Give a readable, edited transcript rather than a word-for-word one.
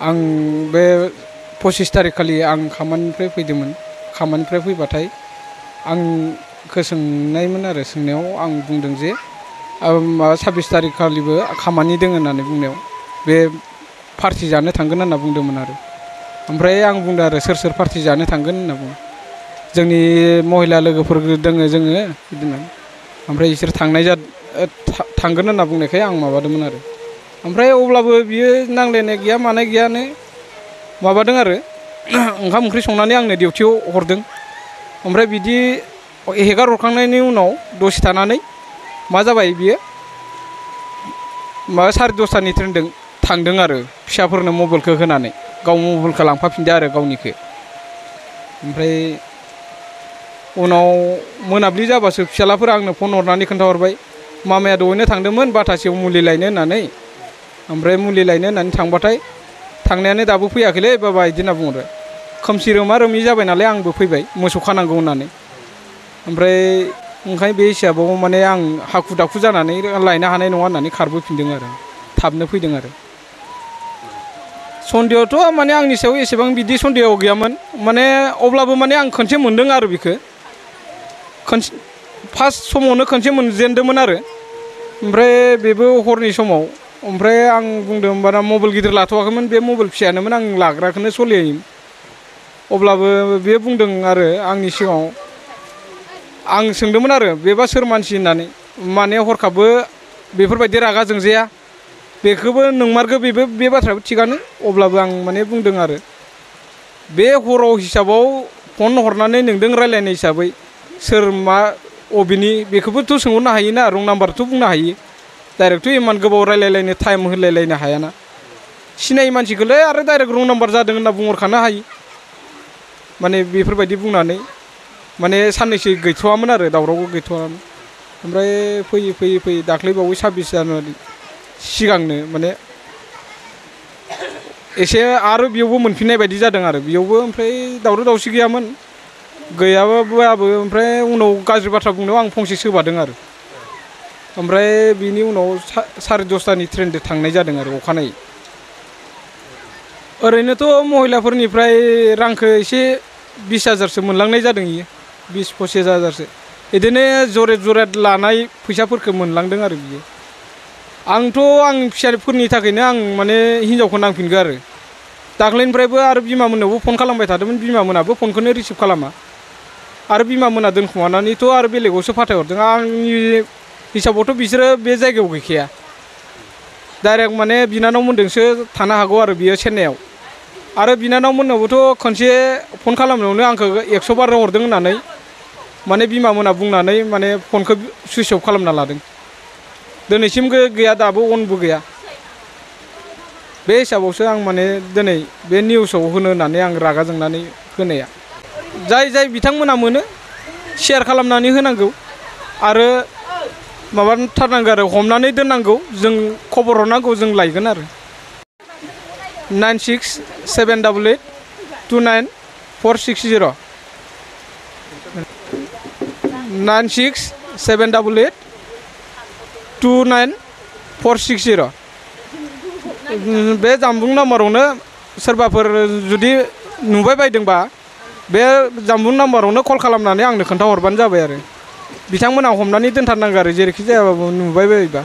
आं बे 25 तारिख खालि आं खामानिनिफ्राय फैदोंमोन खामानिनिफ्राय फैबाथाय आंखौ सोंनायमोन आरो सोंनायाव आं बुंदों जे माबा 26 तारिख खालिबो खामानि दङ होननानै बुंनायाव बे पार्टि जानो थांगोन होनना बुंदोंमोन आरो ओमफ्राय आं बुंदों आरो सोर सोर पार्टि जानो थांगोन होनना बुङो जोंनि महिला लोगोफोर दङ जोङो बिदिनो ओमफ्राय बिसोर थांगोन होनना बुंनायखाय आं माबादोंमोन आरो ओमफ्राय अब्लाबो बियो नांलायनाय गैया मानाय गैयानो माबादों आरो ओंखाम ओंख्रि संनानै आंनो डिउटियाव हरदों ओमफ्राय बिदि हेगार हरखांनायनि उनाव दसे थानानै मा जाबाय बियो माबा 10:30 ट्रेनजों थांदों आरो फिसाफोरनो मबाइलखौ होनानै गाव मबाइलखौ लांफाफिनदों आरो गावनिखौ ओमफ्राय उनाव मोनाबिलि जाबासो फिसालाफोरा आंनो फन हरनानै खोन्थाहरबाय मामाया दहायनो थांदोंमोन बाथासेयाव मुलि लायनो होननानै ओमफ्राय मुलि लायनो होननानै थांबाथाय थांनायानो दाबो फैयाखैलै बाबा बिदि होनना बुंहरबाय खोमसि रोमा रोमि जाबाय नालाय आंबो फैबाय मोसौ खानांगौ होननानै ओमफ्राय ओंखायनो बे हिसाबाव माने आं हाखु दाखु जानानै लायनो हानाय नङा होननानै खारबोफिनदों आरो थाबनो फैदों आरो सन्देहआथ' माने आंनि सायाव एसेबां बिदि सन्देह गैयामोन माने अब्लाबो माने आं खनसे मोनदों आरो बिखौ फार्स्ट समावनो खनसे मोनजेनदोंमोन आरो ओमफ्राय बेबो हरनि समाव ओमफ्राय आं बुंदों होमबाना मबाइल गिदिर लाथ'वाखैमोन बे मबाइल फिसायानोमोन आं लाग्राखौनो सोलियोमोन अब्लाबो बे बुंदों आरो आंनि सिगाङाव आं सोंदोंमोन आरो बेबा सोर मानसि होननानै माने हरखाबबो बेफोरबायदि रागा जोंजाया बेखौबो नोंमारगौ बेबो बे बाथ्रायाबो थिगानो अब्लाबो आं माने बुंदों आरो बे हराव हिसाबाव फन हरनानै नोंदों रायज्लायनाय हिसाबै सोर मा अबेनि बेखौबोथ' सोंहरनो हायोना रं नाम्बारथ' बुंनो हायो डाइरेक्टथ' इमान गोबाव रायज्लायलायनो टाइम होलायलायनो हायाना सिनायै मानसिखौलाय आरो डाइरेक्ट रं नाम्बार जादों होनना बुंहरखानो हायो माने बेफोरबायदि बुंनानै माने साननैसो गैथ'वामोन आरो दावरावबो गैथ'वामोन ओमफ्राय फैयै दाख्लैबावै 26 जानुवारि सिगांनो माने एसे आरो बेयावबो मोनफिननाय बायदि जादों आरो बेयावबो ओमफ्राय दावराव दावसि गैयाबाबो ओमफ्राय उनाव गाज्रि बाथ्रा बुंनायाव आं फंसे सोबादों आरो ओमफ्राय बिनि उनाव 10:30 ट्रेनजों थांनाय जादों आरो अखानायै ओरैनोथ' महिलाफोरनिफ्राय रांखौ एसे 20,000सो मोनलांनाय जादों इयो 20-25 हाजारसो बिदिनो जरेद लानाय फैसाफोरखौ मोनलांदों आरो बियो आंथ' आं फिसाफोरनि थाखायनो आं माने हिनजावखौ नांफिनगौ आरो दाख्लैनिफ्रायबो आरो बिमामोननावबो फन खालामबाय थादोंमोन बिमामोनाबो फनखौनो रिसिभ खालामा आरो बिमामोना दोनखुमानानैथ' आरो बेलेगावसो फाथायहरदों आंनि हिसाबावथ' बिसोरो बे जायगायाव गैखाया डाइरेक्ट माने बिनानावमोनजोंसो थानो हागौ आरो बियो चेन्नाइआव आरो बिनानावमोननावबोथ' खनसे फन खालामनायावनो आंखौ 100 बार हरदों होननानै माने बिमामोना बुंनानै माने फनखौ सुइच अफ खालामना लादों दिनैसिमबो गैया दाबो अनबो गैया बे हिसाबावसो आं माने दिनै बे निउसाव होनो होननानै आं रागा जोंनानै होनाया जाय बिथांमोना मोनो शेयार खालामनानै होनांगौ आरो माबाथारनांगौ आरो हमनानै दोननांगौ जों खबर हरनांगौ जों लायगोन आरो 9678829460 9678829460 बे जामबुं नाम्बारावनो सोरबाफोर जुदि नुबाय बायदोंबा बे जामबुं नाम्बारावनो कल खालामनानै आंनो खोन्थाहरबानो जाबाय आरो बिथांमोना हमनानै दोनथारनांगौ आरो जेरैखि जायाबाबो नुबाय बायोबा